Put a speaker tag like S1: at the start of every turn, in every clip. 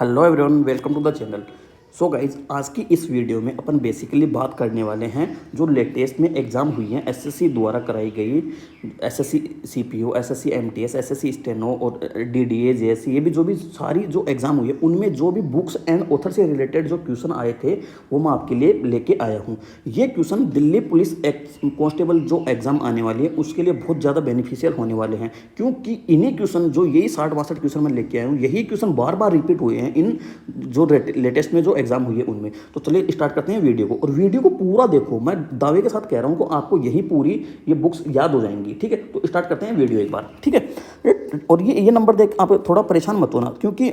S1: Hello everyone, welcome to the channel. So guys, आज की इस वीडियो में अपन बेसिकली बात करने वाले हैं जो लेटेस्ट में एग्ज़ाम हुई हैं एसएससी द्वारा कराई गई। SSC CPO, SSC MTS, SSC steno और डीडीए जेएससी, ये भी जो भी सारी जो एग्ज़ाम हुई है उनमें जो भी बुक्स एंड ऑथर से रिलेटेड जो क्वेश्चन आए थे वो मैं आपके लिए लेके आया हूँ। ये क्वेश्चन दिल्ली पुलिस कांस्टेबल जो एग्ज़ाम आने वाली है उसके लिए बहुत ज़्यादा बेनिफिशियल होने वाले हैं, क्योंकि इन्हीं क्वेश्चन जो यही 60-62 क्वेश्चन मैं लेके आया हूँ, यही क्वेश्चन बार बार रिपीट हुए हैं इन जो लेटेस्ट में जो एग्जाम हुई है उनमें। तो चलिए स्टार्ट करते हैं वीडियो को, और वीडियो को पूरा देखो। मैं दावे के साथ कह रहा हूं कि आपको यही पूरी ये बुक्स याद हो जाएंगी। ठीक है, तो स्टार्ट करते हैं वीडियो एक बार। ठीक है, और ये नंबर देख आप थोड़ा परेशान मत होना, क्योंकि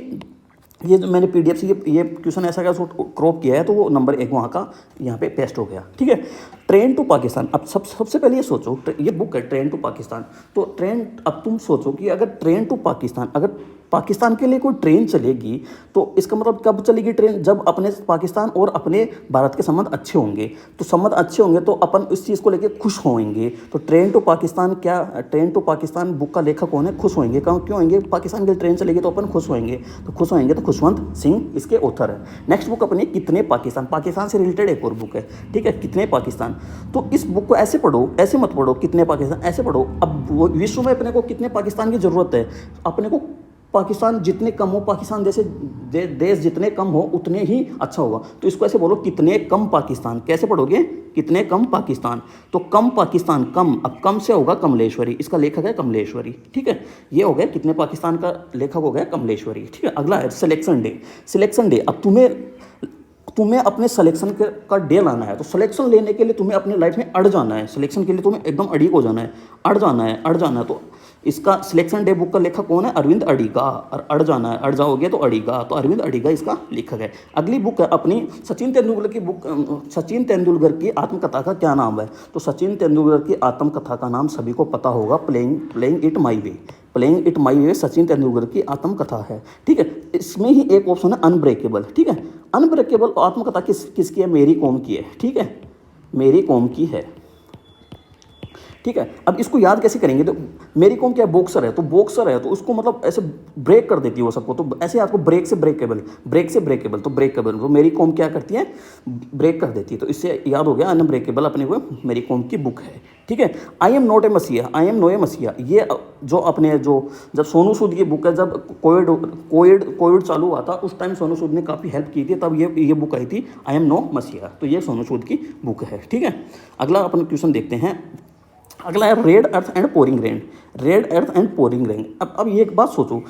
S1: ये जो मैंने पीडीएफ से ये क्वेश्चन ऐसा क्या उसको क्रॉप किया है तो वो नंबर एक वहाँ का यहाँ पे पेस्ट हो गया। ठीक है, ट्रेन टू पाकिस्तान। अब सबसे पहले ये सोचो, ये बुक है ट्रेन टू पाकिस्तान। तो ट्रेन, अब तुम सोचो कि अगर ट्रेन टू पाकिस्तान, अगर पाकिस्तान के लिए कोई ट्रेन चलेगी तो इसका मतलब कब चलेगी ट्रेन? जब अपने पाकिस्तान और अपने भारत के संबंध अच्छे होंगे। तो संबंध अच्छे होंगे तो अपन इस चीज़ को लेकर खुश होंगे। तो ट्रेन टू पाकिस्तान, क्या ट्रेन टू पाकिस्तान बुक का लेखक कौन है? खुश होंगे। क्यों होंगे? पाकिस्तान की ट्रेन चलेगी तो अपन खुश होंगे। तो खुश होंगे तो खुशवंत सिंह इसके ऑथर है। नेक्स्ट बुक अपनी कितने पाकिस्तान, पाकिस्तान से रिलेटेड एक और बुक है। ठीक है, कितने पाकिस्तान। तो इस बुक को ऐसे पढ़ो, ऐसे मत पढ़ो कितने पाकिस्तान, ऐसे पढ़ो। अब विश्व में अपने को कितने पाकिस्तान की ज़रूरत है? अपने को पाकिस्तान जितने कम हो, पाकिस्तान जैसे देश जितने कम हो उतने ही अच्छा होगा। तो इसको ऐसे बोलो, कितने कम पाकिस्तान। कैसे पढ़ोगे? कितने कम पाकिस्तान। तो कम पाकिस्तान, कम, अब कम से होगा कमलेश्वरी, इसका लेखक है कमलेश्वरी। ठीक है, ये हो गया कितने पाकिस्तान का लेखक हो गया कमलेश्वरी। ठीक है, अगला है सिलेक्शन डे। सिलेक्शन डे, अब तुम्हें अपने सिलेक्शन का डे लाना है। तो सिलेक्शन लेने के लिए तुम्हें अपने लाइफ में अड़ जाना है। सिलेक्शन के लिए तुम्हें एकदम अड़ीक हो जाना है, अड़ जाना है। तो इसका सिलेक्शन डे बुक का लेखक कौन है? अरविंद अडिगा। और अड़ जाना है, अड़ जाओगे तो अडिगा, तो अरविंद अडिगा इसका लेखक है। अगली बुक है अपनी सचिन तेंदुलकर की बुक। सचिन तेंदुलकर की आत्मकथा का क्या नाम है? तो सचिन तेंदुलकर की आत्मकथा का नाम सभी को पता होगा, playing it my way. Playing it my way Sachin Tendulkar की आत्मकथा है। ठीक है, इसमें ही एक ऑप्शन है अनब्रेकेबल। ठीक है, अनब्रेकेबल आत्मकथा किसकी है? मेरी कॉम की है। ठीक है, मेरी कॉम की है। ठीक है, अब इसको याद कैसे करेंगे? तो मेरी कॉम क्या है? बॉक्सर है। तो बॉक्सर है तो उसको मतलब ऐसे ब्रेक कर देती है वो सबको। तो ऐसे आपको ब्रेक से ब्रेकेबल, ब्रेक से ब्रेकेबल, तो ब्रेकेबल। तो मेरी कॉम क्या करती है? ब्रेक कर देती है। तो इससे याद हो गया अनब्रेकेबल अपने को मेरी कॉम की बुक है। ठीक है, आई एम नॉट ए मसीहा, आई एम नो ए मसीहा, ये जो अपने जो जब सोनू सूद की बुक है, जब कोविड चालू हुआ था उस टाइम सोनू सूद ने काफ़ी हेल्प की थी, तब ये बुक आई थी आई एम नो मसीहा। तो ये सोनू सूद की बुक है। ठीक है, अगला अपन क्वेश्चन देखते हैं। अगला है red earth and pouring rain. Red earth and pouring rain. अब ये एक बात सोचो,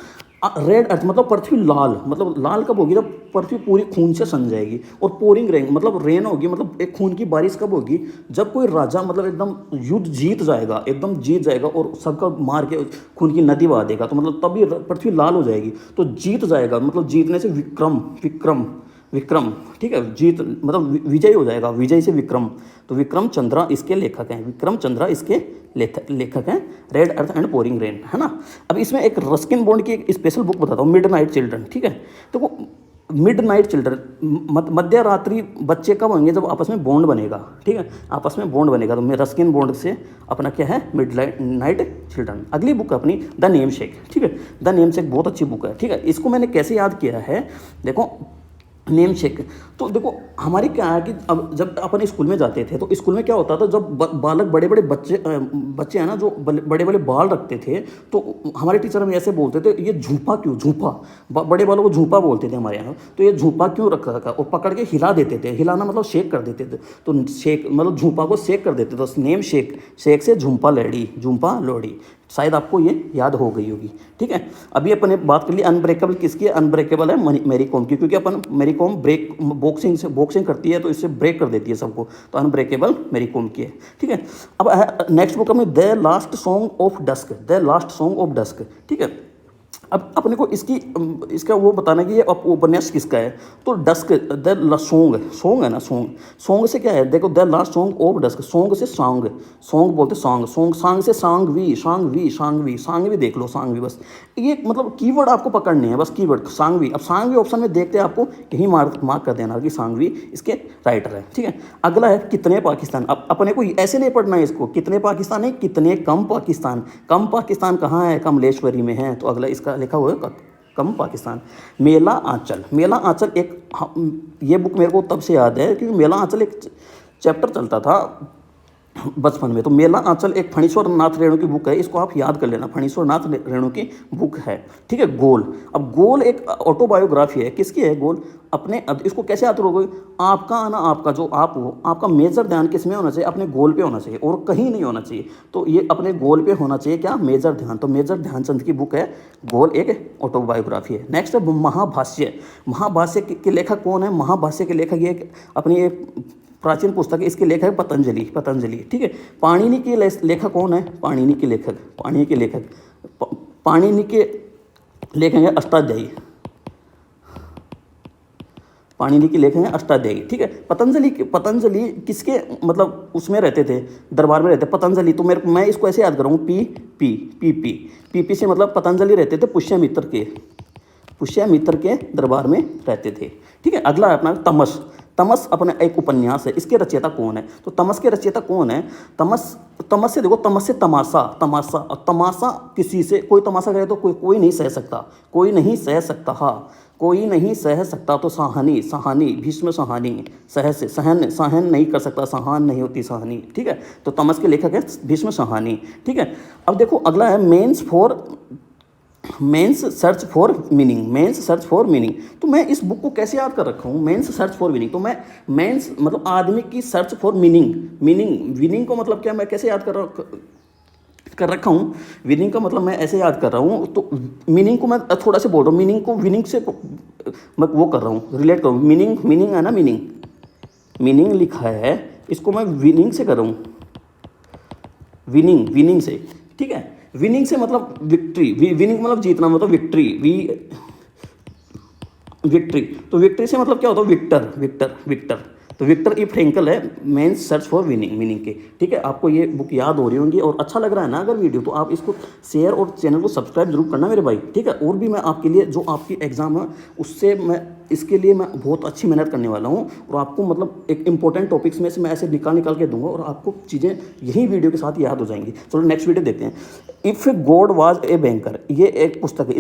S1: रेड अर्थ मतलब पृथ्वी लाल, मतलब लाल कब होगी? जब पृथ्वी पूरी खून से सन जाएगी। और पोरिंग रेन मतलब रेन होगी, मतलब एक खून की बारिश कब होगी? जब कोई राजा मतलब एकदम युद्ध जीत जाएगा, एकदम जीत जाएगा और सबका मार के खून की नदी बहा देगा, तो मतलब तभी पृथ्वी लाल हो जाएगी। तो जीत जाएगा मतलब जीतने से विक्रम। ठीक है, जीत मतलब विजय हो जाएगा, विजय से विक्रम। तो विक्रम चंद्रा इसके लेखक हैं, विक्रम चंद्रा इसके लेखक हैं। Red earth and pouring rain, है ना। अब इसमें एक रस्किन बॉन्ड की एक स्पेशल बुक बताता हूँ, मिडनाइट चिल्ड्रन। ठीक है, तो वो मिडनाइट चिल्ड्रन, मध्य रात्रि बच्चे कब होंगे? जब आपस में बॉन्ड बनेगा। ठीक है, आपस में बॉन्ड बनेगा। तो रस्किन बॉन्ड से अपना क्या है? Midnight children. अगली बुक अपनी द नेम शेक। ठीक है, द नेम शेक बहुत अच्छी बुक है। ठीक है, इसको मैंने कैसे याद किया है, देखो नेम शेक। तो देखो हमारी क्या है कि अब जब अपन स्कूल में जाते थे तो स्कूल में क्या होता था, जब बालक बड़े बड़े बच्चे हैं ना जो बड़े बड़े बाल रखते थे, तो हमारे टीचर हमें ऐसे बोलते थे, ये झूपा क्यों? झूपा, बड़े बालों को झूपा बोलते थे हमारे यहाँ। तो ये झूपा क्यों रखा रखा? और पकड़ के हिला देते थे। हिलाना मतलब शेक कर देते थे। तो शेक मतलब झूपा को शेक कर देते थे। तो नेम शेक, शेक से झूपा लोड़ी। शायद आपको ये याद हो गई होगी। ठीक है, अभी अपन बात कर ली अनब्रेकेबल किसकी है? अनब्रेकेबल है मेरी कॉम की, क्योंकि अपन मेरी कॉम बॉक्सिंग करती है तो इससे ब्रेक कर देती है सबको। तो अनब्रेकेबल मेरी कॉम की है। ठीक है, अब नेक्स्ट बुक में the last song of dusk. ठीक है, अब अपने को इसका वो बताना कि ये उपन्यास किसका है। तो डस्क, द सॉन्ग है ना, सॉन्ग से क्या है? देखो, the last song of dusk, song से सॉन्ग बोलते सॉन्ग से सांगवी देख लो, सांगवी। बस ये मतलब कीवर्ड आपको पकड़ने हैं, बस कीवर्ड सांगवी। अब सांगवी ऑप्शन में देखते हैं, आपको यही मार्क कर देना कि सांगवी इसके राइटर है। ठीक है, अगला है कितने पाकिस्तान। अब अपने को ऐसे नहीं पढ़ना है इसको, कितने पाकिस्तान है, कितने कम पाकिस्तान। कम पाकिस्तान कहाँ है? कमलेश्वरी में है। तो अगला इसका लिखा हुआ है कम पाकिस्तान। मेला आंचल, मेला आंचल एक ये बुक मेरे को तब से याद है क्योंकि मेला आंचल एक चैप्टर चलता था बचपन में। तो मेला आंचल एक फणीश्वर नाथ रेणु की बुक है, इसको आप याद कर लेना, फणीश्वर नाथ रेणु की बुक है, ठीक है। गोल, अब गोल एक ऑटोबायोग्राफी है, किसकी है गोल? अपने, अब इसको कैसे याद करोगे? आपका आना, आपका जो आप हो, आपका मेजर ध्यान किस में होना चाहिए? अपने गोल पे होना चाहिए और कहीं नहीं होना चाहिए। तो ये अपने गोल पे होना चाहिए, क्या? मेजर ध्यान। तो मेजर ध्यानचंद की बुक है गोल, एक ऑटोबायोग्राफी है। नेक्स्ट है महाभाष्य। महाभाष्य के लेखक कौन है? महाभाष्य के लेखक ये अपनी एक प्राचीन पुस्तक है, इसके लेखक है पतंजलि, पतंजलि, ठीक है। पाणिनि के लेखक कौन है? पाणिनि के लेखक, पाणिनि के लेखक, पाणिनि के लेखक है अष्टाध्यायी, पाणिनि के लेखक हैं अष्टाध्यायी, ठीक है। पतंजलि किसके मतलब उसमें रहते थे, दरबार में रहते पतंजलि। तो मैं इसको ऐसे याद करूँ, पी से मतलब पतंजलि रहते थे पुष्यमित्र के दरबार में रहते थे, ठीक है। अगला है अपना तमस। तमस अपना एक उपन्यास है, इसके रचयिता कौन है? तो तमस के रचयिता कौन है? तमस से देखो, तमस से तमाशा, और तमाशा किसी से कोई तमाशा करे तो कोई नहीं सह सकता, कोई नहीं सह सकता, हाँ कोई नहीं सह सकता। तो सहानी, भीष्म सहानी, सहन नहीं कर सकता, सहान नहीं होती सहानी, ठीक है। तो तमस के लेखक है भीष्म सहानी, ठीक है। अब देखो अगला है मेंस सर्च फॉर मीनिंग। तो मैं इस बुक को कैसे याद कर रखा हूँ? Man's search for meaning. तो मैं मेंस मतलब आदमी की सर्च फॉर मीनिंग को मतलब क्या मैं कैसे याद कर रखा हूँ? विनिंग का मतलब मैं ऐसे याद कर रहा हूँ। तो मीनिंग को मैं थोड़ा से बोल रहा हूँ, मीनिंग को विनिंग से मैं वो कर रहा हूँ, रिलेट कर रहा हूँ। मीनिंग है ना, मीनिंग लिखा है, इसको मैं विनिंग से कर रहा हूँ, विनिंग से, ठीक है। विनिंग से मतलब विक्ट्री, विनिंग मतलब जीतना, मतलब विक्ट्री। तो विक्ट्री से मतलब क्या होता है? विक्टर। तो विक्टर ई फ्रेंकल है मेंस सर्च फॉर मीनिंग के, ठीक है। आपको ये बुक याद हो रही होंगी और अच्छा लग रहा है ना अगर वीडियो, तो आप इसको शेयर और चैनल को सब्सक्राइब जरूर करना मेरे भाई, ठीक है। और भी मैं आपके लिए जो आपकी एग्जाम है उससे मैं इसके लिए मैं बहुत अच्छी मेहनत करने वाला हूँ और आपको मतलब एक इंपॉर्टेंट टॉपिक्स में से मैं ऐसे निकाल के दूंगा और आपको चीज़ें यही वीडियो के साथ याद हो जाएंगी। चलो नेक्स्ट वीडियो देखते हैं। If God was a banker, ये एक पुस्तक है,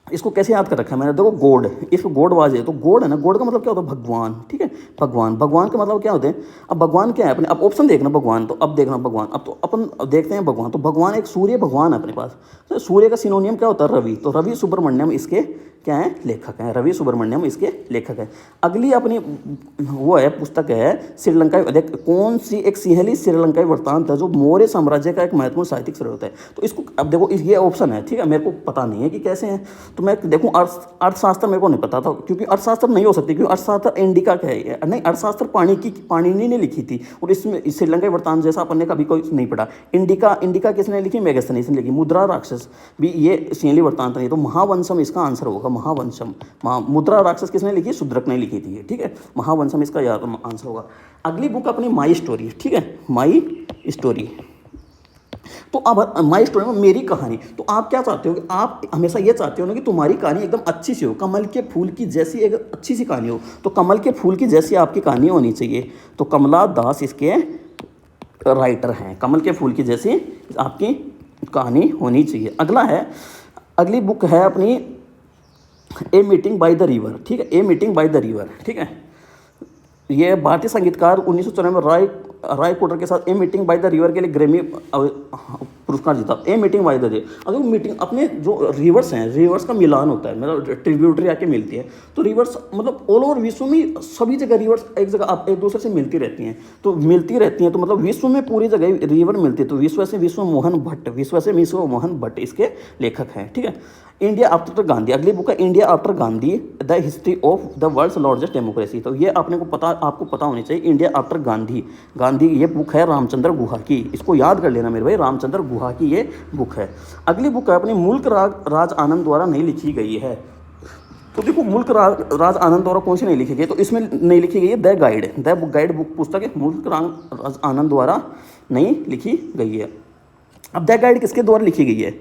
S1: इसको कैसे याद कर रखा है मैंने? देखो गॉड, इफ गॉड वाज है, तो गॉड है ना, गॉड का मतलब क्या होता है? भगवान, ठीक है। भगवान का मतलब क्या होते हैं? अब भगवान क्या है अपने, अब ऑप्शन देखना भगवान, तो अब देखना भगवान, अब तो अपन देखते हैं भगवान। तो भगवान एक सूर्य भगवान है अपने पास। तो सूर्य का सिनोनियम क्या होता है? रवि। तो रवि सुब्रमण्यम इसके क्या है? लेखक हैं, रवि सुब्रमण्यम इसके लेखक हैं। अगली अपनी वो है पुस्तक है श्रीलंका, कौन सी? एक सिंहली श्रीलंकाई वृत्तांत है, जो मौर्य साम्राज्य का एक महत्वपूर्ण साहित्यिक स्रोत है। तो इसको अब देखो, ये ऑप्शन है, ठीक है। मेरे को पता नहीं है कि कैसे हैं, तो मैं देखूँ अर्थशास्त्र मेरे को नहीं पता था, क्योंकि अर्थशास्त्र नहीं हो सकती, क्योंकि अर्थशास्त्र इंडिका का है, नहीं अर्थशास्त्र पाणिनि ने लिखी थी। और इसमें श्रीलंका वृत्तांत जैसा अपन ने कभी कोई नहीं पढ़ा। इंडिका किसने लिखी? मेगास्थनीज ने लिखी। मुद्रा राक्षस भी ये सिंहली वृत्तांत नहीं, तो महावंशम इसका आंसर होगा, महावंशम। मुद्रा राक्षस किसने लिखी? शुद्रक ने लिखी थी, ठीक है। महावंशम इसका आंसर होगा। अगली बुक अपनी माई स्टोरी, ठीक है, माई स्टोरी। तो अब माई स्टोरी में मेरी कहानी। तो आप क्या चाहते हो कि आप हमेशा ये चाहते हो ना कि तुम्हारी कहानी एकदम अच्छी सी हो, कमल के फूल की जैसी एक अच्छी सी कहानी हो। तो कमल के फूल की जैसी आपकी कहानी होनी चाहिए। तो कमला दास इसके राइटर हैं, कमल के फूल की जैसी आपकी कहानी होनी चाहिए। अगली बुक है अपनी a meeting by the river, ठीक है, a meeting by the river, ठीक है। ये भारतीय संगीतकार 1994 में राय कोटर के साथ a meeting by the river के लिए ग्रैमी पुरस्कार जीता। A meeting by the river, अगर मीटिंग अपने जो रिवर्स हैं, रिवर्स का मिलान होता है, मतलब ट्रिब्यूटरी आके मिलती है। तो रिवर्स मतलब ऑल ओवर विश्व में सभी जगह रिवर्स एक जगह आप एक दूसरे से मिलती रहती हैं, तो मतलब विश्व में पूरी जगह रिवर मिलती है। तो विश्व मोहन भट्ट इसके लेखक हैं, ठीक है। इंडिया आफ्टर गांधी, अगली बुक है India after Gandhi, the history of the world's largest democracy. तो ये आपको पता होनी चाहिए, इंडिया आफ्टर गांधी। ये बुक है रामचंद्र गुहा की, इसको याद कर लेना मेरे भाई, रामचंद्र गुहा की ये बुक है। अगली बुक है अपनी मुल्क राज आनंद द्वारा नहीं लिखी गई है। तो देखो मुल्क राज आनंद द्वारा कौन सी नहीं लिखी गई? तो इसमें नहीं लिखी गई है द गाइड बुक पुस्तक है, मुल्क राज आनंद द्वारा नहीं लिखी गई है। अब द गाइड किसके द्वारा लिखी गई है?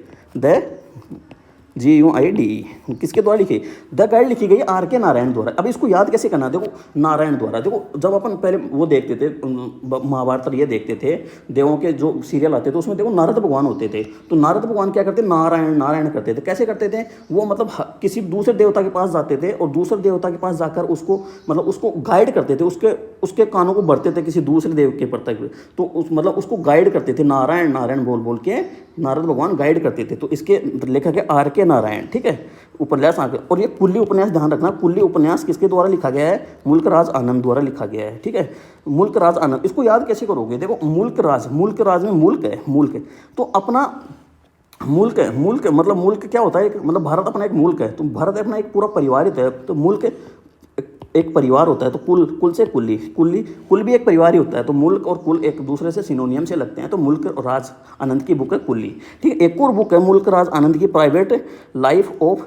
S1: GUIDE किसके द्वारा लिखी? द गाइड लिखी गई R.K. नारायण द्वारा। अब इसको याद कैसे करना? देखो नारायण द्वारा, देखो जब अपन पहले वो देखते थे महाभारत, ये देखते थे देवों के जो सीरियल आते थे, उसमें देखो नारद भगवान होते थे। तो नारद भगवान क्या करते? नारायण नारायण करते थे। कैसे करते थे वो? मतलब किसी दूसरे देवता के पास जाते थे और दूसरे देवता के पास जाकर उसको मतलब उसको गाइड करते थे, उसके कानों को भरते थे किसी दूसरे देव के प्रति। तो उस मतलब उसको गाइड करते थे, नारायण नारायण बोल बोल के नारद भगवान गाइड करते थे। तो इसके लेखक है R.K. नारायण, ठीक है, उपन्यास आगे। और ये कुल्ली उपन्यास ध्यान रखना, कुल्ली उपन्यास किसके द्वारा लिखा गया है? मुल्कराज आनंद द्वारा लिखा गया है, ठीक है, मुल्कराज आनंद। इसको याद कैसे करोगे? देखो मुल्कराज, मुल्कराज में मुल्क है, मुल्क है तो अपना मुल्क है, मुल्क मतलब मुल्क क्या होता है? मतलब भारत अपना एक मुल्क है, तो भारत अपना एक पूरा परिवारित है। तो मुल्क एक परिवार होता है, तो कुल से कुल भी एक परिवार ही होता है। तो मुल्क और कुल एक दूसरे से सिनोनियम से लगते हैं। तो मुल्क राज आनंद की बुक है कुल्ली, ठीक है। एक और बुक है मुल्क राज आनंद की, private life of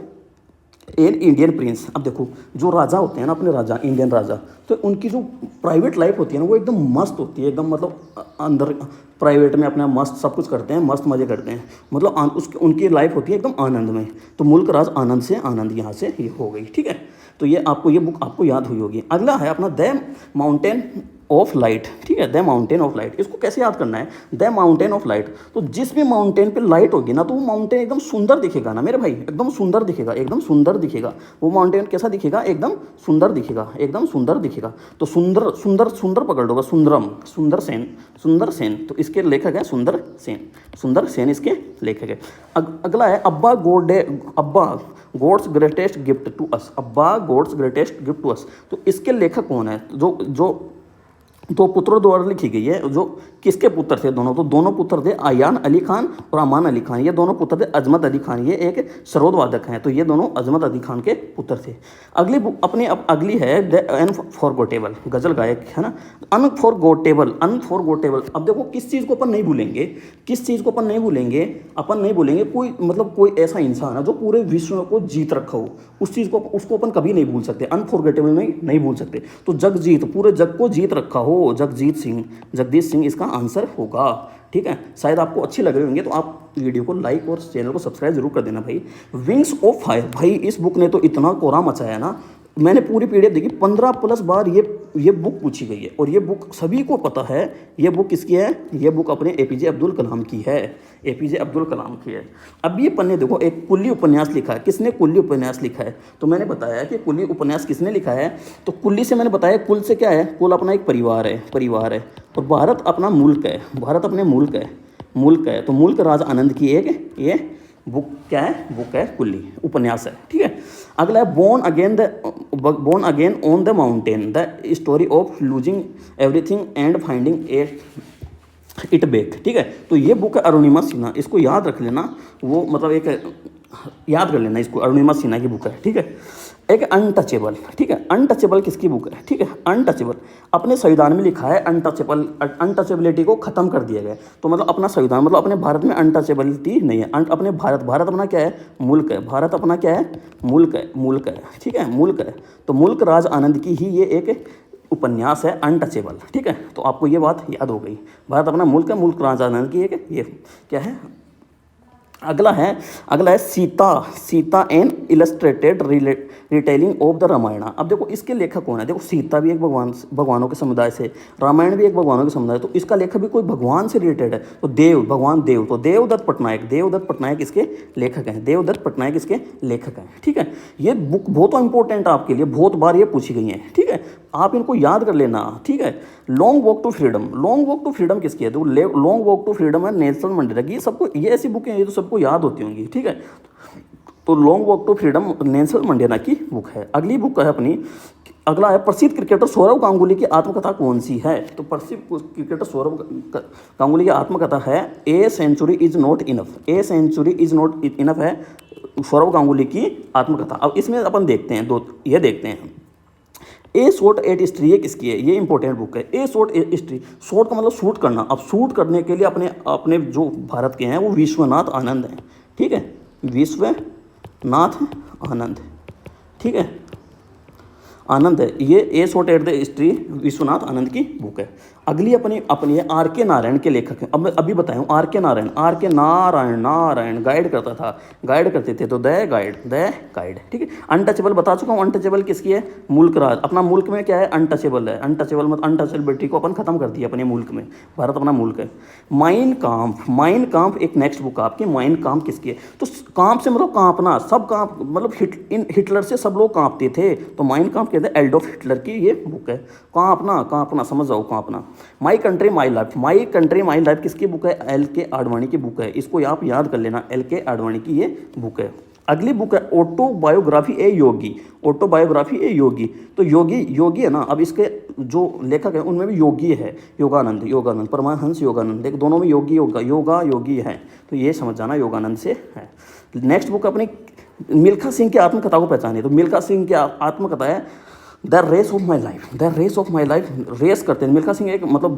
S1: an Indian Prince. अब देखो जो राजा होते हैं ना, अपने राजा, इंडियन राजा, तो उनकी जो प्राइवेट लाइफ होती है ना, वो एकदम मस्त होती है, एकदम मतलब अंदर प्राइवेट में अपना मस्त सब कुछ करते हैं, मस्त मज़े करते हैं, मतलब उसकी उनकी लाइफ होती है एकदम आनंद में। तो मुल्क राज आनंद से आनंद यहाँ से ये हो गई, ठीक है। तो ये बुक आपको याद हुई होगी। अगला है अपना द माउंटेन ऑफ लाइट, ठीक है, द माउंटेन ऑफ लाइट। इसको कैसे याद करना है? The mountain of light. तो जिस भी माउंटेन पे लाइट होगी ना, तो वो माउंटेन एकदम सुंदर दिखेगा ना मेरे भाई, एकदम सुंदर दिखेगा, एकदम सुंदर दिखेगा। वो माउंटेन कैसा दिखेगा? एकदम सुंदर दिखेगा, एकदम सुंदर दिखेगा। तो सुंदर सुंदर सुंदर पकड़ लोगा, सुंदरम, सुंदर सेन, सुंदर सेन। तो इसके लेखक है सुंदर सेन, सुंदर सेन इसके लेखक है। अगला है Abba God's greatest gift to us, Abba God's greatest gift to us. तो इसके लेखक कौन है? जो दो पुत्रों द्वारा लिखी गई है। जो किसके पुत्र थे दोनों? तो दोनों पुत्र थे अयान अली खान और अमान अली खान। ये दोनों पुत्र थे अजमत अली खान, ये एक सरोद वादक हैं। तो ये दोनों अजमत अली खान के पुत्र थे। अगली बुक अपनी अब अगली है द अनफॉरगोटेबल, गजल गायक है ना, अनफॉरगोटेबल, अनफॉरगोटेबल। अब देखो किस चीज़ को अपन नहीं भूलेंगे, किस चीज़ को अपन नहीं भूलेंगे? अपन नहीं भूलेंगे कोई ऐसा इंसान है जो पूरे विश्व को जीत रखा हो, उस चीज़ को उसको अपन कभी नहीं भूल सकते, अनफॉरगेटेबल नहीं भूल सकते। तो जगजीत, पूरे जग को जीत रखा हो, जगजीत सिंह इसका आंसर होगा, ठीक है। शायद आपको अच्छी लग रही होंगे, तो आप वीडियो को लाइक और चैनल को सब्सक्राइब जरूर कर देना भाई। विंग्स ऑफ फायर, भाई इस बुक ने तो इतना कोहराम मचाया ना, मैंने पूरी पीडीएफ देखी, 15+ बार ये बुक पूछी गई है। और ये बुक सभी को पता है, ये बुक किसकी है? ये बुक अपने APJ अब्दुल कलाम की है, APJ अब्दुल कलाम की है। अब ये पन्ने देखो, एक कुल्ली उपन्यास लिखा है। किसने कुल्ली उपन्यास लिखा है? तो मैंने बताया कि कुल्ली उपन्यास किसने लिखा है। तो कुल्ली से मैंने बताया, कुल से क्या है? कुल अपना एक परिवार है। और भारत अपना मुल्क है, भारत अपने मुल्क है। तो मुल्क राज आनंद की एक ये बुक क्या है? बुक है कुल्ली, उपन्यास है, ठीक है। अगला है born again on the mountain, the story of losing everything and finding it back, ठीक है। तो ये बुक है अरुणिमा सिन्हा, इसको याद रख लेना, वो मतलब एक याद कर लेना इसको, अरुणिमा सिन्हा की बुक है, ठीक है। एक अनटचेबल, ठीक है, अनटचेबल किसकी बुक है? ठीक है, अनटचेबल अपने संविधान में लिखा है, अनटचेबिलिटी को खत्म कर दिया गया। तो मतलब अपना संविधान, मतलब अपने भारत में अनटचेबिलिटी नहीं है। अपने भारत अपना क्या है? मुल्क है। भारत अपना क्या है? मुल्क है, ठीक है, मुल्क है। तो मुल्क राज आनंद की ही ये एक उपन्यास है अनटचेबल, ठीक है। तो आपको ये बात याद हो गई, भारत अपना मुल्क है, मुल्क राज आनंद की एक ये क्या है। अगला है Sita an illustrated retelling of the Ramayana. अब देखो इसके लेखक कौन है? देखो सीता भी एक भगवानों के समुदाय से, रामायण भी एक भगवानों के समुदाय, तो इसका लेखक भी कोई भगवान से रिलेटेड है। तो भगवान देव, तो देवदत्त पटनायक इसके लेखक हैं, देवदत्त पटनायक इसके लेखक हैं, ठीक है। ये बुक बहुत इंपॉर्टेंट है आपके लिए, बहुत बार ये पूछी गई है, ठीक है, आप इनको याद कर लेना, ठीक है। लॉन्ग वॉक टू फ्रीडम किसकी है? तो लॉन्ग वॉक टू फ्रीडम है नेल्सन मंडेला की। ये ऐसी बुकें ये तो सबको याद होती होंगी, ठीक है। तो long walk to freedom Nelson Mandela की बुक है। अगली बुक है अपनी, अगला है प्रसिद्ध क्रिकेटर सौरव गांगुली की आत्मकथा कौन सी है? तो प्रसिद्ध क्रिकेटर सौरव गांगुली की आत्मकथा है a century is not enough है सौरव गांगुली की आत्मकथा। अब इसमें अपन देखते हैं ए शॉर्ट एट हिस्ट्री, ये किसकी है? ये इंपॉर्टेंट बुक है। A shot at history, short का मतलब शूट करना। अब शूट करने के लिए अपने जो भारत के हैं वो विश्वनाथ आनंद हैं, ठीक है, विश्वनाथ आनंद, ठीक है, आनंद है ये। A shot at the history Vishwanathan Anand की बुक है। अगली अपनी अपनी है आर के नारायण के लेखक हैं। अब मैं अभी बताया हूँ आर के नारायण गाइड करता था, गाइड करते थे, तो द गाइड, ठीक है। अनटचेबल बता चुका हूँ, अनटचेबल किसकी है, मुल्क राज। अपना मुल्क में क्या है, अनटचेबल है, अनटचेबल मतलब अनटचेबिलिटी को अपन खत्म कर दिया अपने मुल्क में, भारत अपना मुल्क है। माइन काम्फ एक नेक्स्ट बुक आपकी, माइन काम्फ किसकी है, तो काम्फ से मतलब कांपना, सब कांप मतलब हिटलर से सब लोग कांपते थे, तो माइन काम्फ कहते हैं एडोल्फ हिटलर की ये बुक है। कांपना समझ जाओ, कांपना। माई कंट्री माई लाइफ किसकी बुक है, एल के आडवाणी की बुक है, इसको आप याद कर लेना, एल के आडवाणी की ये बुक है। अगली बुक है ऑटोबायोग्राफी ए योगी, तो योगी है ना। अब इसके जो लेखक है उनमें भी योगी है, योगानंद परमहंस योगानंद, देख दोनों में योगी है, तो ये समझ जाना योगानंद से है। नेक्स्ट बुक अपनी मिल्खा सिंह की आत्मकथा को पहचानिए, तो मिल्खा सिंह की आत्मकथा है the race of my life, race करते हैं मिल्खा सिंह, एक मतलब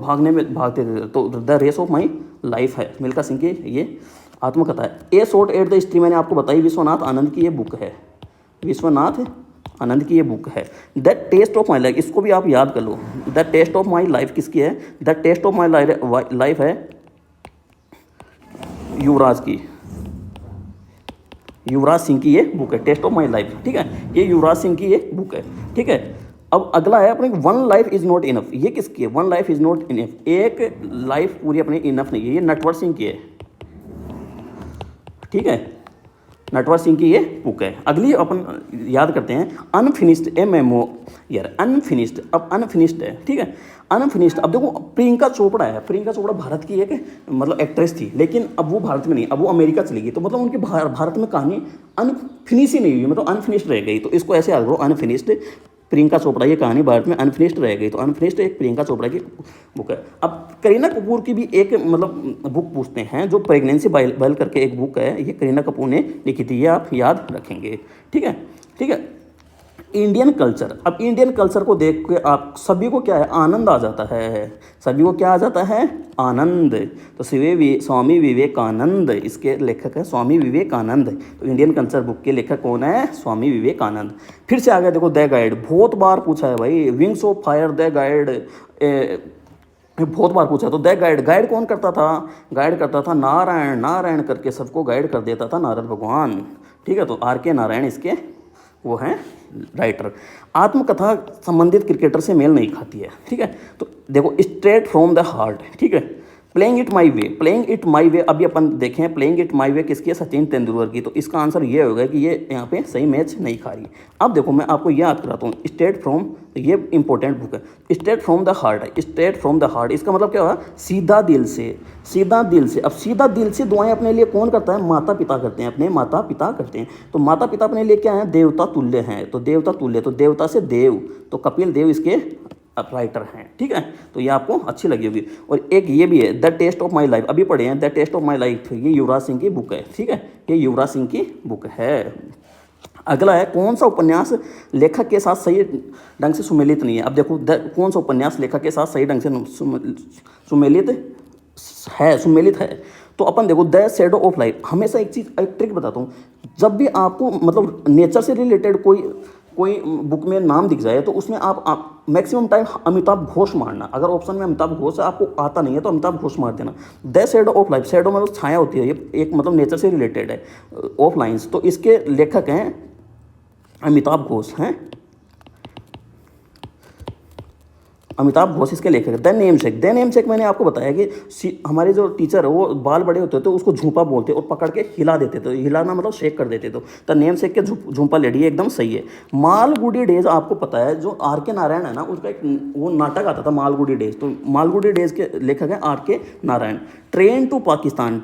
S1: भागते थे, तो the race of my life है मिल्खा सिंह की ये आत्मकथा है। A shot at the history मैंने आपको बताई, विश्वनाथ आनंद की ये बुक है, the test of my life, इसको भी आप याद कर लो, the test of my life किसकी है, the test of my life है युवराज सिंह की ये बुक है, टेस्ट ऑफ माई लाइफ, ठीक है, ये युवराज सिंह की ये बुक है, ठीक है। अब अगला है अपने one life is not enough, ये किसकी है, one life is not enough, एक लाइफ पूरी अपनी इनफ नहीं है, ये नटवर सिंह की है, ठीक है, नटवर सिंह की ये बुक है। अगली अपन याद करते हैं अनफिनिश्ड ए मेमो, यार अनफिनिश्ड, अब अनफिनिश्ड है, ठीक है, अनफिनिश्ड। अब देखो प्रियंका चोपड़ा भारत की एक मतलब एक्ट्रेस थी, लेकिन अब वो भारत में नहीं, अब वो अमेरिका चली गई, तो मतलब उनकी भारत में कहानी अनफिनिश ही नहीं हुई, मतलब अनफिनिश्ड रह गई, तो इसको ऐसे याद करो अनफिनिश्ड प्रियंका चोपड़ा, ये कहानी भारत में अनफिनिश्ड रह गई, तो अनफिनिश्ड एक प्रियंका चोपड़ा की बुक है। अब करीना कपूर की भी एक मतलब बुक पूछते हैं, जो प्रेगनेंसी बाइल करके एक बुक है, ये करीना कपूर ने लिखी थी, ये आप याद रखेंगे, ठीक है। इंडियन कल्चर, अब इंडियन कल्चर को देख के आप सभी को क्या है, आनंद आ जाता है, सभी को क्या आ जाता है, आनंद। तो स्वामी विवेकानंद इसके लेखक है, स्वामी विवेकानंद। तो इंडियन कल्चर बुक के लेखक कौन है, स्वामी विवेकानंद। फिर से आ गया देखो द गाइड, बहुत बार पूछा है भाई, wings of fire the guide, बहुत बार पूछा। तो द गाइड कौन करता था, नारायण करके सबको गाइड कर देता था नारद भगवान, ठीक है। तो आर के नारायण इसके वो हैं राइटर। आत्मकथा संबंधित क्रिकेटर से मेल नहीं खाती है, ठीक है। तो देखो स्ट्रेट फ्रॉम द हार्ट, ठीक है, प्लेइंग इट माई वे, अभी अपन देखें प्लेइंग इट माई वे किसकी है, सचिन तेंदुलकर की। तो इसका आंसर ये होगा कि ये यहाँ पे सही मैच नहीं खा रही। अब देखो मैं आपको याद कराता हूँ, स्ट्रेट फ्रॉम, ये इंपॉर्टेंट बुक है, स्ट्रेट फ्रॉम द हार्ट, इसका मतलब क्या हुआ, सीधा दिल से। अब सीधा दिल से दुआएं अपने लिए कौन करता है, माता पिता करते हैं, अपने माता पिता करते हैं। तो माता पिता अपने लिए क्या है, देवता तुल्य हैं, तो देवता से देव, तो कपिल देव इसके राइटर हैं, ठीक है। तो ये आपको अच्छी लगी होगी। और एक ये भी है the test of my life, अभी पढ़े हैं the test of my life, ये युवराज सिंह की बुक है, ठीक है, ये युवराज सिंह की बुक है। अगला है कौन सा उपन्यास लेखक के साथ सही ढंग से सुमेलित नहीं है। अब देखो कौन सा उपन्यास लेखक के साथ सही ढंग से सुमेलित है। तो अपन देखो द शैडो ऑफ लाइफ, हमेशा एक ट्रिक बताता हूँ, जब भी आपको मतलब नेचर से रिलेटेड कोई बुक में नाम दिख जाए, तो उसमें आप मैक्सिमम टाइम अमिताभ घोष मारना। अगर ऑप्शन में अमिताभ घोष आपको आता नहीं है तो अमिताभ घोष मार देना। The shadow of life, shadow मतलब छाया होती है, ये एक मतलब नेचर से रिलेटेड है, ऑफ लाइन्स। तो इसके लेखक हैं अमिताभ घोष हैं, अमिताभ घोष इसके लेखक। द नेम शेक मैंने आपको बताया कि हमारे जो टीचर है वो बाल बड़े होते थे तो उसको झूंपा बोलते और पकड़ के हिला देते थे, हिलाना मतलब शेक कर देते। तो द नेम शेक के झूंपा लेडी एकदम सही है। मालगुडी डेज आपको पता है, जो आर के नारायण है ना, उसका एक वो नाटक आता था मालगुडी डेज, तो मालगुडी डेज के लेखक हैं आर के नारायण। ट्रेन टू पाकिस्तान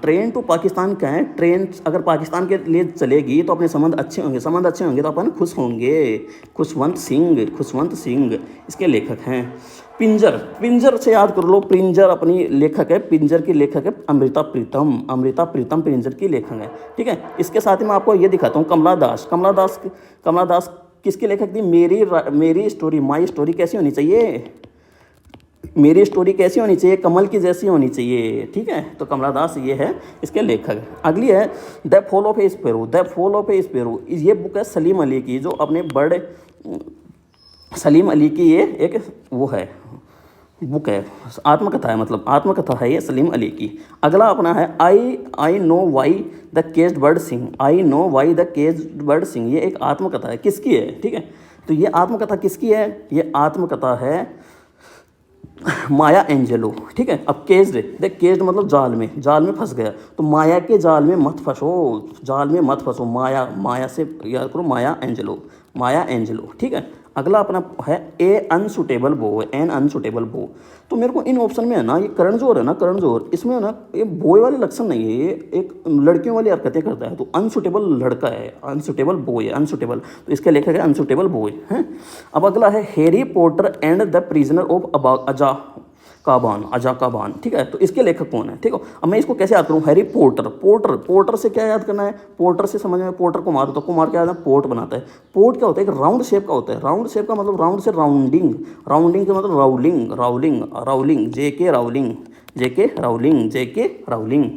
S1: क्या है, ट्रेन अगर पाकिस्तान के लिए चलेगी तो अपने संबंध अच्छे होंगे तो अपन खुश होंगे। खुशवंत सिंह इसके लेखक हैं। पिंजर से याद कर लो, पिंजर अपनी लेखक है, पिंजर की लेखक है अमृता प्रीतम पिंजर की लेखक है, ठीक है। इसके साथ ही मैं आपको ये दिखाता हूँ कमला दास किसके लेखक थी, मेरी स्टोरी माई स्टोरी कैसी होनी चाहिए, मेरी स्टोरी कैसी होनी चाहिए, कमल की जैसी होनी चाहिए, ठीक है। तो कमला दास ये है इसके लेखक। अगली है the fall of A sparrow, ये बुक है सलीम अली की, जो अपने बड़े सलीम अली की ये एक वो है बुक है, आत्मकथा है, मतलब आत्मकथा है ये सलीम अली की। अगला अपना है I know why the caged bird sing, I know why the caged bird sing, ये एक आत्मकथा है, किसकी है, ठीक है। तो ये आत्मकथा किसकी है, ये आत्मकथा है माया एंजेलो, ठीक है। अब केज्ड, देख केज्ड मतलब जाल में फंस गया, तो माया के जाल में मत फंसो, जाल में मत फंसो, माया, माया से याद करो, माया एंजेलो, माया एंजेलो, ठीक है। अगला अपना है ए अनसुटेबल बो, एन अनसुटेबल बो। तो मेरे को इन ऑप्शन में है ना, ये करण जौहर है ना, करण जौहर, इसमें है ना ये बॉय वाले लक्षण नहीं है, ये एक लड़कियों वाली हरकतें करता है, तो अनसुटेबल लड़का है, अनसुटेबल बॉय है, अनसुटेबल, तो इसके लेखक है अनसुटेबल बॉय हैं। अब अगला है Harry Potter and the prisoner of अजा काबान, अजा काबान, ठीक है। तो इसके लेखक कौन है, ठीक है। अब मैं इसको कैसे याद करूँ, हैरी पॉटर, पॉटर, पॉटर से क्या याद करना है, पॉटर से समझ में, पॉटर को मारो तो कुमार क्या है, पोर्ट बनाता है। पोर्ट क्या होता है, एक राउंड शेप का होता है, राउंड शेप का मतलब राउंड से राउंडिंग, राउंडिंग का मतलब राउलिंग, राउलिंग, राउलिंग, जेके राउलिंग, जेके राउलिंग, जेके राउलिंग,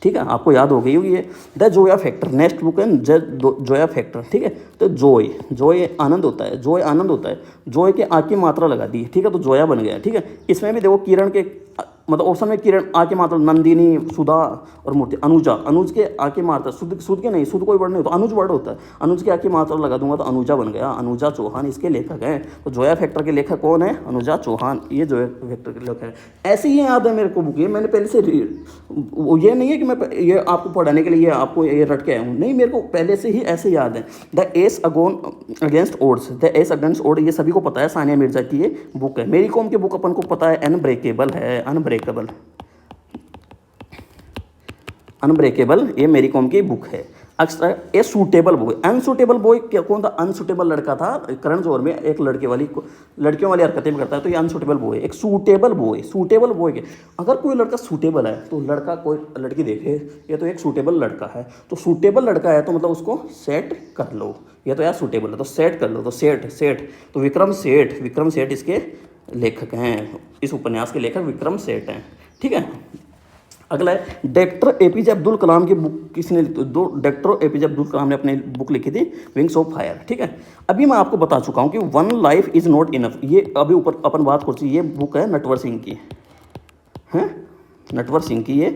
S1: ठीक है। आपको याद हो गई होगी ये। The Zoya factor, next book है जोया फैक्टर, ठीक है। तो जॉय, जॉय आनंद होता है, जॉय आनंद होता है, जॉय के आ की मात्रा लगा दी, ठीक है, तो जोया बन गया, ठीक है। इसमें भी देखो किरण के मतलब ऑप्शन में किरण आ की मात्रा, नंदिनी, सुधा और मूर्ति, अनुजा, अनुज के आ की मात्रा, सुध के नहीं, सुध कोई वर्ड नहीं होता, अनुज वर्ड होता है, अनुज के आ की मात्रा लगा दूंगा तो अनुजा बन गया, अनुजा चौहान इसके लेखक हैं। तो जोया फैक्टर के लेखक कौन है, अनुजा चौहान, ये जोया फैक्टर के लेखक है। ऐसे ही याद है मेरे को बुक, ये मैंने पहले से ये नहीं है कि मैं ये आपको पढ़ाने के लिए आपको ये रट के आया हूँ, नहीं, मेरे को पहले से ही ऐसे याद है। The ace against odds, the ace against odd, ये सभी को पता है, सानिया मिर्जा की ये बुक है। मेरी कॉम की बुक अपन को पता है, अनब्रेकेबल है, अनब्रेकेबल, अनब्रेकेबल, ये मेरी कॉम की बुक है। अक्सर a suitable boy, unsuitable boy क्या, कौन था, अनसूटेबल लड़का था, करण जौहर में एक लड़कियों वाली हरकतें करता है, तो ये अनसूटेबल बॉय, एक सूटेबल बॉय, सूटेबल बॉय के, अगर कोई लड़का सूटेबल है तो लड़का कोई लड़की देखे ये तो एक सूटेबल लड़का है, तो सूटेबल लड़का है तो मतलब उसको सेट कर लो, ये तो यार सूटेबल है तो सेट कर लो, तो सेठ, सेठ, तो विक्रम सेठ, विक्रम सेठ इसके लेखक हैं, इस उपन्यास के लेखक विक्रम सेठ हैं, ठीक है। अगला है डॉक्टर एपीजे अब्दुल कलाम की बुक, किसने, दो डॉक्टर एपीजे अब्दुल कलाम ने अपनी बुक लिखी थी, विंग्स ऑफ फायर, ठीक है। अभी मैं आपको बता चुका हूँ कि one life is not enough, ये अभी ऊपर अपन बात कर, ये बुक है नटवर सिंह की, है नटवर सिंह की ये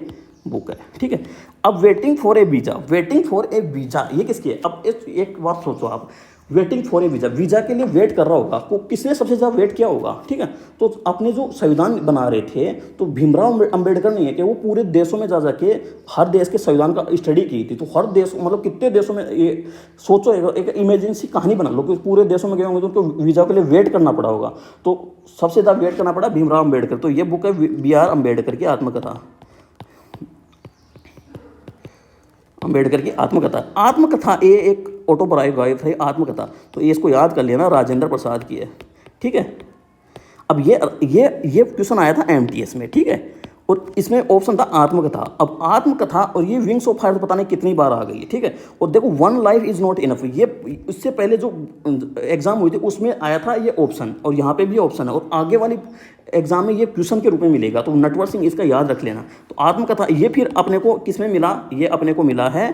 S1: बुक है, ठीक है। अब waiting for a visa, waiting for a visa ये किसकी है, अब एक बात सोचो आप, waiting for a visa, visa के लिए वेट कर रहा होगा, को किसने सबसे ज़्यादा वेट किया होगा, ठीक है। तो अपने जो संविधान बना रहे थे, तो भीमराव अंबेडकर नहीं है कि वो पूरे देशों में जा जाके हर देश के संविधान का स्टडी की थी, तो हर देश मतलब कितने देशों में, ये सोचो एक इमरजेंसी कहानी बना लो कि पूरे देशों में गए होंगे तो उनको वीज़ा के लिए वेट करना पड़ा होगा, तो सबसे ज़्यादा वेट करना पड़ा भीमराव अंबेडकर, तो ये बुक है BR अम्बेडकर की आत्मकथा, अम्बेडकर की आत्मकथा। आत्मकथा ये एक ऑटोबायोग्राफी है, आत्मकथा, तो ये इसको याद कर लेना, राजेंद्र प्रसाद की है, ठीक है। अब ये क्वेश्चन आया था MTS में, ठीक है, और इसमें ऑप्शन था आत्मकथा। अब आत्मकथा और ये विंग्स ऑफ फायर तो पता नहीं कितनी बार आ गई है, ठीक है। और देखो one life is not enough, ये इससे पहले जो एग्जाम हुई थी उसमें आया था ये ऑप्शन, और यहाँ पे भी ऑप्शन है, और आगे वाली एग्जाम में ये क्वेश्चन के रूप में मिलेगा, तो नटवर सिंह इसका याद रख लेना। तो आत्मकथा ये फिर अपने को किस में मिला, ये अपने को मिला है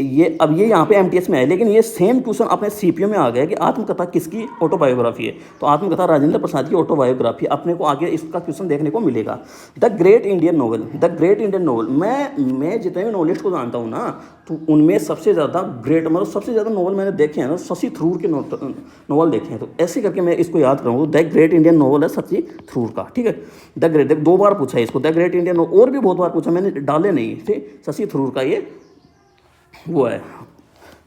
S1: ये, अब ये यहाँ पे MTS में है, लेकिन ये सेम क्वेश्चन अपने CPO में आ गया कि आत्मकथा किसकी ऑटोबायोग्राफी है, तो आत्मकथा राजेंद्र प्रसाद की ऑटोबायोग्राफी, अपने को आगे इसका क्वेश्चन देखने को मिलेगा। The great Indian novel, the great Indian novel, मैं जितने भी नॉलेज को जानता हूँ ना, तो उनमें सबसे ज़्यादा ग्रेट मतलब सबसे ज़्यादा नॉवल मैंने देखे हैं ना, शशि थरूर के नॉवल देखे हैं, तो ऐसे करके मैं इसको याद करूँगा। द ग्रेट इंडियन नॉवल है शशि थरूर का, ठीक है। द ग्रेट, 2 बार पूछा है इसको, द ग्रेट इंडियन, और भी बहुत बार पूछा, मैंने डाले नहीं, ठीक, शशि थरूर का ये वो है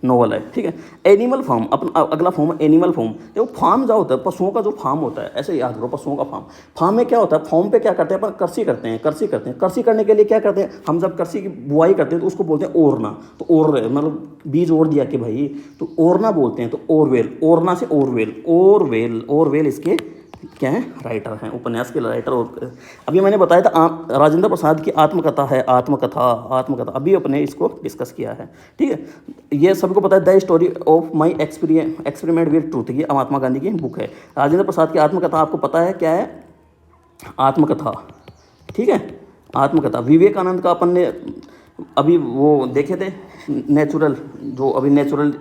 S1: नोवल है, ठीक है। एनिमल फार्म, अपना अगला फॉर्म है एनिमल फार्म। देखो फार्म जो होता है, पशुओं का जो फार्म होता है, ऐसे याद करो, पशुओं का फार्म, फार्म में क्या होता है, फार्म पे क्या करते हैं अपन, कृषि करते हैं, कृषि करते हैं, कृषि करने के लिए क्या करते हैं हम, जब कृषि की बुआई करते हैं तो उसको बोलते हैं ओरना, तो ओर मतलब बीज ओर दिया कि भाई, तो ओरना बोलते हैं, तो ओरवेल, ओरना से ओरवेल, ओरवेल, ओरवेल इसके क्या है, राइटर हैं, उपन्यास के राइटर। और अभी मैंने बताया था राजेंद्र प्रसाद की आत्मकथा है, आत्मकथा, आत्मकथा, अभी अपने इसको डिस्कस किया है, ठीक है। ये सबको पता है, the story of my experiment with truth, ये महात्मा गांधी की बुक है। राजेंद्र प्रसाद की आत्मकथा आपको पता है क्या है, आत्मकथा, ठीक है, आत्मकथा। विवेकानंद का अपन ने अभी वो देखे थे, नेचुरल, जो अभी नेचुरल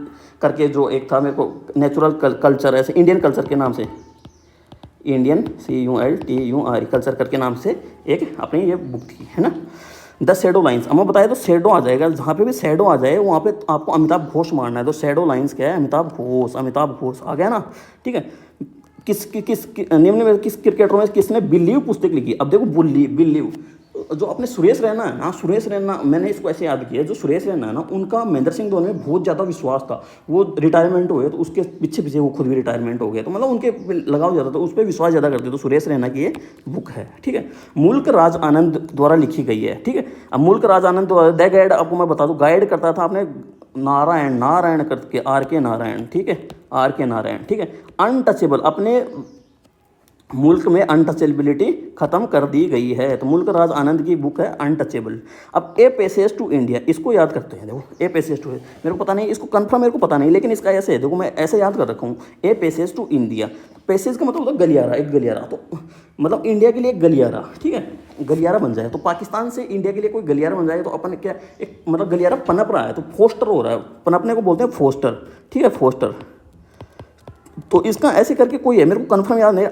S1: करके जो एक था, मेरे को नेचुरल कल्चर, ऐसे इंडियन कल्चर के नाम से, इंडियन CULTUR कल्चर करके नाम से एक अपनी ये बुक थी, है ना। द शेडो लाइन्स, हमें बताया तो शेडो आ जाएगा, जहाँ पे भी शेडो आ जाए वहाँ पे आपको अमिताभ घोष मारना है। तो शेडो लाइन्स क्या है, अमिताभ घोष आ गया ना, ठीक है। निम्न में किस क्रिकेटर में किसने बिलीव पुस्तक लिखी। अब देखो बिलीव जो अपने सुरेश रैना है ना, सुरेश रैना, मैंने इसको ऐसे याद किया, जो सुरेश रैना है ना, उनका महेंद्र सिंह धोनी में बहुत ज़्यादा विश्वास था। वो रिटायरमेंट हुए तो उसके पीछे वो खुद भी रिटायरमेंट हो गया, तो मतलब उनके लगाव ज़्यादा, तो उस पर विश्वास ज़्यादा करते। तो सुरेश रैना की ये बुक है, ठीक है। मुल्क राज आनंद द्वारा लिखी गई है, ठीक है। अब मुल्क राज आनंद द गाइड, आपको मैं बता दूँ, गाइड करता था आपने नारायण करके, RK नारायण, ठीक है, RK नारायण, ठीक है। अनटचेबल, अपने मुल्क में अनटचेबिलिटी खत्म कर दी गई है, तो मुल्क राज आनंद की बुक है अनटचेबल। अब ए पैसेज टू इंडिया, इसको याद करते हैं। देखो ए पैसेज टू, मेरे को पता नहीं, इसको कंफर्म मेरे को पता नहीं, लेकिन इसका ऐसे है, देखो मैं ऐसे याद कर रखा हूँ, a passage to India. Passage का मतलब होता है गलियारा, एक गलियारा, तो मतलब इंडिया के लिए एक गलियारा, ठीक है, गलियारा बन जाए। तो पाकिस्तान से इंडिया के लिए कोई गलियारा बन जाए तो अपन क्या, एक मतलब गलियारा पनप रहा है, तो फोस्टर हो रहा है, पनपने को बोलते हैं फोस्टर, ठीक है, फोस्टर। तो इसका ऐसे करके कोई है, मेरे को कंफर्म याद नहीं,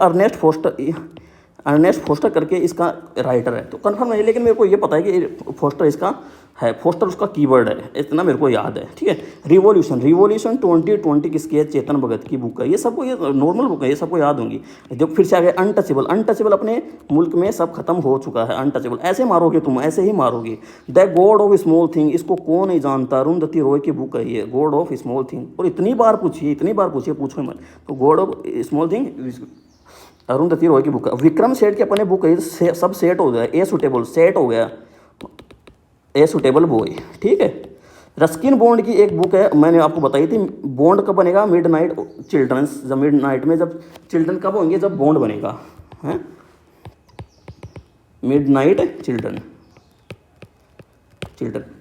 S1: अर्नेस्ट फोस्टर करके इसका राइटर है, तो कंफर्म नहीं, लेकिन मेरे को ये पता है कि फोस्टर इसका है, फोस्टर उसका कीवर्ड है, इतना मेरे को याद है, ठीक है। रिवॉल्यूशन 2020 किसकी है, चेतन भगत की बुक है। ये सबको, ये नॉर्मल बुक है, ये सबको याद होंगी। जब फिर से आ गए अनटचेबल अपने मुल्क में सब खत्म हो चुका है, अनटचेबल ऐसे मारोगे तुम, ऐसे ही मारोगे। The God of small thing, इसको कौन नहीं जानता, अरुंधति रॉय की बुक है ये, गॉड ऑफ स्मॉल थिंग। और इतनी बार पूछिए, पूछो मत, तो God of small thing Arundhati Roy की बुक है। विक्रम सेठ की अपने बुक है, सब सेट हो गया, ए सुटेबल सेट हो गया, ए सुटेबल बॉय, ठीक है। रस्किन बॉन्ड की एक बुक है, मैंने आपको बताई थी, बॉन्ड कब बनेगा, मिडनाइट चिल्ड्रंस, जब मिडनाइट में जब चिल्ड्रन कब होंगे, जब बॉन्ड बनेगा, है मिडनाइट चिल्ड्रन।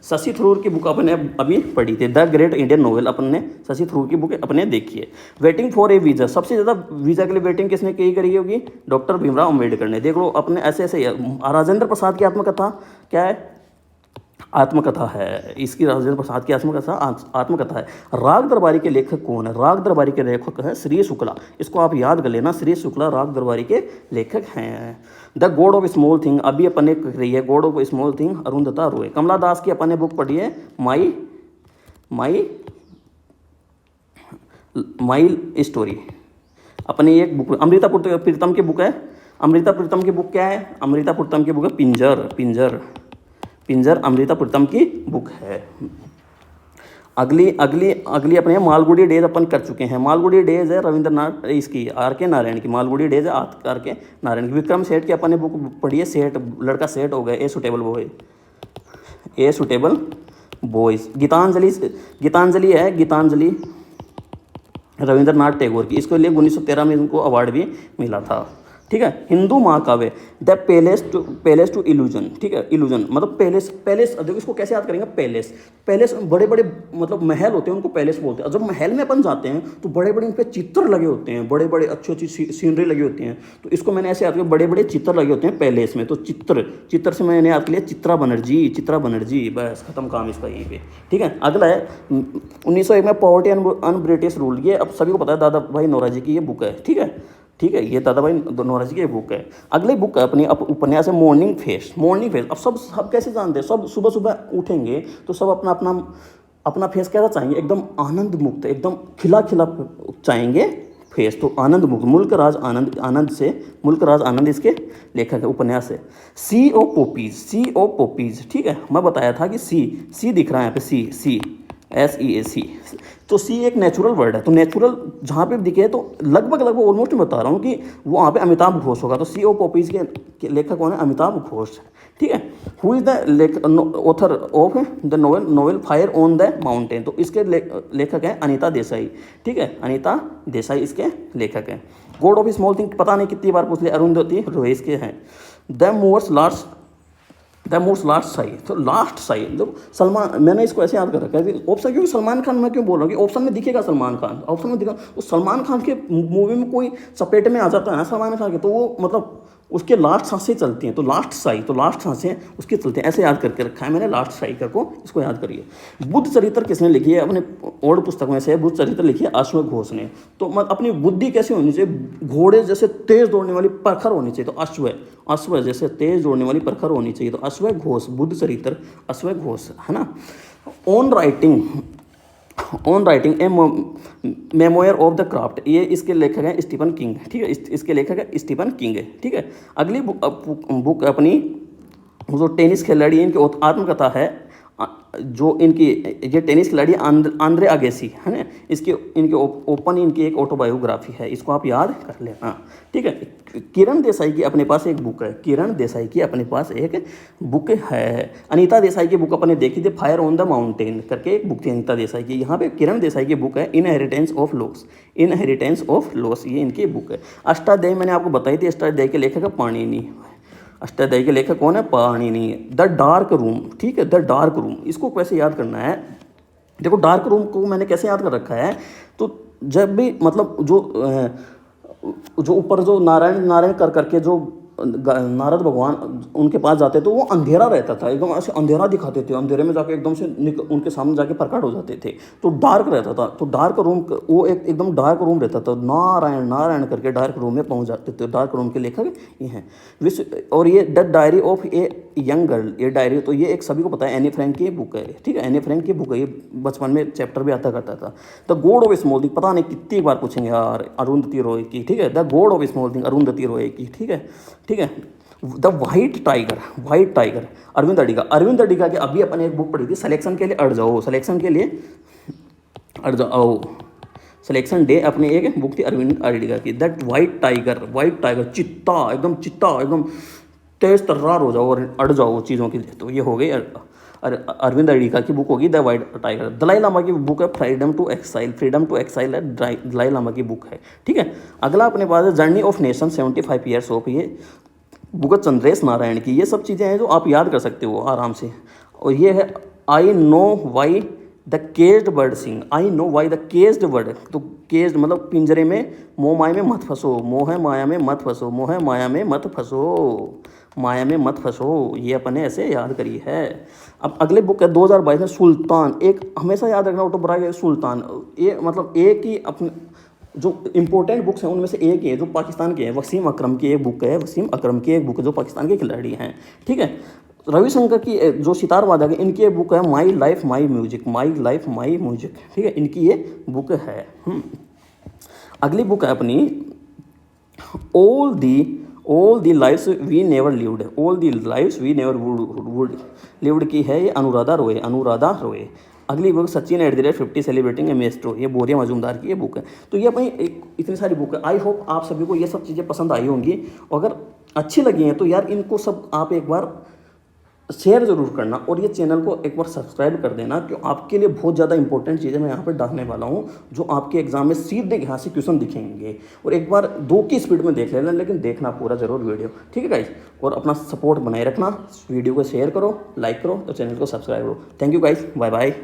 S1: शशि थरूर की बुक अपने अभी पढ़ी थी, द ग्रेट इंडियन नोवेल, अपन ने शशि थरूर की बुक अपने देखी है। वेटिंग फॉर ए वीज़ा, सबसे ज़्यादा वीज़ा के लिए वेटिंग किसने की करी होगी, डॉक्टर भीमराव अम्बेडकर ने। देख लो अपने ऐसे ऐसे, राजेंद्र प्रसाद की आत्मकथा क्या है, आत्मकथा है इसकी, राजेंद्र प्रसाद की आत्मकथा है। राग दरबारी के लेखक कौन है, राग दरबारी के लेखक हैं श्री शुक्ला, इसको आप याद कर लेना, श्री शुक्ला राग दरबारी के लेखक हैं। The God of small thing अभी अपन ने रही है, God of small thing Arundhati Roy. Kamala Das की अपन ने बुक पढ़ी है, माई स्टोरी। अपनी एक बुक अमृता प्रीतम की बुक है, अमृता प्रीतम की बुक क्या है, अमृता प्रीतम की बुक है पिंजर अमृता प्रीतम की बुक है। अगली अपने मालगुडी डेज अपन कर चुके हैं। मालगुडी डेज है रविंद्रनाथ इसकी, RK नारायण की, मालगुडी डेज है RK नारायण की। विक्रम सेठ की अपन ने बुक पढ़ी है, सेठ लड़का सेठ हो गया, ए सुटेबल बॉयज। गीतांजलि है, गीतांजलि रविंद्रनाथ टैगोर की, इसके लिए 1913 में इनको अवार्ड भी मिला था, ठीक है। हिंदू महाकाव्य द पैलेस टू इल्यूजन, ठीक है, इल्यूजन मतलब पैलेस। देखो इसको कैसे याद करेंगे, पैलेस बड़े बड़े मतलब महल होते हैं, उनको पैलेस बोलते हैं। जब महल में अपन जाते हैं तो बड़े बड़े उन पर चित्र लगे होते हैं, बड़े बड़े अच्छी सीनरी लगी होती हैं, तो इसको मैंने ऐसे याद किया, बड़े बड़े चित्र लगे होते हैं पैलेस में, तो चित्र से मैंने याद किया चित्रा बनर्जी, बस खत्म काम इसका यहीं पे, ठीक है। अगला है 1901 में पॉवर्टी एंड ब्रिटिश रूल, ये अब सभी को पता है, दादा भाई नौरोजी की ये बुक है, ठीक है, ये दादा भाई नौरोजी की बुक है। अगली बुक है अपनी उपन्यास है मॉर्निंग फेस। अब सब कैसे जानते हैं, सब सुबह सुबह उठेंगे तो सब अपना फेस कैसा चाहेंगे, एकदम आनंद मुक्त, एकदम खिला चाहेंगे फेस, तो आनंद मुक्त। मुल्क राज आनंद इसके लेखक है, उपन्यास है। सी ओ पॉपीज, ठीक है, मैं बताया था कि सी दिख रहा है यहाँ पे, SEAC, तो सी एक नेचुरल वर्ड है, तो नेचुरल जहाँ पे दिखे तो लगभग ऑलमोस्ट मैं बता रहा हूँ कि वो वहाँ पे अमिताभ घोष होगा, तो सी ओ पॉपीज के लेखक कौन है, अमिताभ घोष, ठीक है। Who is the author of the novel fire on the mountain, तो इसके लेखक हैं अनीता देसाई, ठीक है, अनीता देसाई इसके लेखक हैं। गॉड ऑफ स्मॉल थिंग पता नहीं कितनी बार पूछ लिया, अरुंधति रॉय के हैं। द मोस्ट लास्ट साई, तो लास्ट साई जो सलमान, मैंने इसको ऐसे याद कर रखा है ऑप्शन, क्योंकि सलमान खान मैं क्यों बोल रहा हूँ कि ऑप्शन में दिखेगा सलमान खान, ऑप्शन में दिखा, उस सलमान खान के मूवी में कोई चपेट में आ जाता है ना सलमान खान के, तो वो मतलब उसके लास्ट सांसें चलती हैं, तो लास्ट सांसें उसकी चलती हैं, ऐसे याद करके रखा है मैंने लास्ट साइकर को, इसको याद करिए। बुद्ध चरित्र किसने लिखी है? अपने ओल्ड पुस्तक में से बुद्ध चरित्र लिखी है अश्व घोष ने। तो अपनी बुद्धि कैसे होनी चाहिए? घोड़े जैसे तेज दौड़ने वाली प्रखर होनी चाहिए, तो अश्व जैसे तेज दौड़ने वाली प्रखर होनी चाहिए, तो अश्व घोष, बुद्ध चरित्र अश्व घोष, है ना। On writing a memoir of the craft, ये इसके लेखक हैं स्टीफन किंग, ठीक है, इसके लेखक है स्टीफन किंग है, ठीक है। अगली बुक अपनी जो टेनिस खिलाड़ी इनकी आत्मकथा है, जो इनकी ये टेनिस खिलाड़ी आंद्रे अगेसी है ना, इनकी इनकी एक ऑटोबायोग्राफी है, इसको आप याद कर लेना, ठीक है। किरण देसाई की अपने पास एक बुक है, किरण देसाई की अपने पास एक बुक है। अनीता देसाई की बुक अपने देखी थी, फायर ऑन द माउंटेन करके एक बुक थी अनीता देसाई की। यहाँ पे किरण देसाई की बुक है इनहेरिटेंस ऑफ लॉस, ये इनकी बुक है। अष्टाध्यायी मैंने आपको बताई थी, अष्टाध्यायी के लेखक है पाणिनि, अष्टाध्यायी के लेखक कौन है? पाणिनि। द डार्क रूम, ठीक है, द डार्क रूम, इसको कैसे याद करना है? देखो डार्क रूम को मैंने कैसे याद कर रखा है, तो जब भी मतलब जो ऊपर जो नारायण कर करके जो नारद भगवान उनके पास जाते तो वो अंधेरा रहता था, एकदम ऐसे अंधेरा दिखाते थे, अंधेरे में जाके एकदम से उनके सामने जाके प्रकट हो जाते थे, तो डार्क रहता था। तो डार्क रूम वो एकदम डार्क रूम रहता था, नारायण करके डार्क रूम में पहुंच जाते थे। डार्क रूम के लेखक ये हैं और ये the diary of a young girl, ये डायरी, तो ये एक सभी को पता है एनी फ्रैंक की बुक है, ठीक है, एनी फ्रैंक की बुक है, ये बचपन में चैप्टर भी आता करता था। The God of small thing, पता नहीं कितनी बार पूछेंगे यार, अरुंधति रॉय की, ठीक है, the God of small thing, Arundhati Roy की, ठीक है। The white tiger Aravind Adiga की अभी अपन एक बुक पढ़ी थी, सिलेक्शन के लिए अड़ जाओ, सिलेक्शन डे अपनी एक बुक थी अरविंद अडिगा की। दैट वाइट टाइगर, चित्ता एकदम तेज तर्रार हो जाओ और अड़ जाओ चीज़ों के लिए, तो ये हो गई अरविंद अडिगा की बुक होगी the white tiger. Dalai Lama की बुक है फ्रीडम टू एक्साइल है, दलाई लामा की बुक है, ठीक है। अगला अपने पास है journey of nation 75 years of, ये बुक है चंद्रेश नारायण की। ये सब चीज़ें हैं जो आप याद कर सकते हो आराम से। और ये है I know why the caged bird sing, I know why the caged bird, तो केज्ड मतलब पिंजरे में, मोह माया में मत फंसो, माया में मत फंसो, ये अपने ऐसे याद करी है। अब अगले बुक है 2022 में सुल्तान, एक हमेशा याद रखना ऑटोबायोग्राफी सुल्तान, ये मतलब एक ही अपने जो इंपॉर्टेंट बुक्स हैं उनमें से एक ही है जो पाकिस्तान के हैं, वसीम अकरम की एक बुक है, जो पाकिस्तान के खिलाड़ी हैं, ठीक है। रविशंकर की जो सितार वादक है, इनकी एक बुक है माई लाइफ माई म्यूजिक, ठीक है, इनकी ये बुक है। अगली बुक है अपनी all the lives we never lived की है, ये अनुराधा रोए। अगली book Sachin @50 celebrating a maestro, ये बोरिया मजूमदार की ये बुक है। तो ये अपनी इतनी सारी बुक है। आई होप आप सभी को ये सब चीज़ें पसंद आई होंगी, अगर अच्छी लगी हैं तो यार इनको सब आप एक बार शेयर ज़रूर करना और ये चैनल को एक बार सब्सक्राइब कर देना, क्यों आपके लिए बहुत ज़्यादा इंपॉर्टेंट चीज़ें मैं यहाँ पर डालने वाला हूँ जो आपके एग्जाम में सीधे यहाँ से क्वेश्चन दिखेंगे। और एक बार 2 की स्पीड में देख लेना, लेकिन देखना पूरा ज़रूर वीडियो, ठीक है गाइस। और अपना सपोर्ट बनाए रखना, वीडियो को शेयर करो, लाइक करो और चैनल को सब्सक्राइब करो। Thank you guys, bye bye.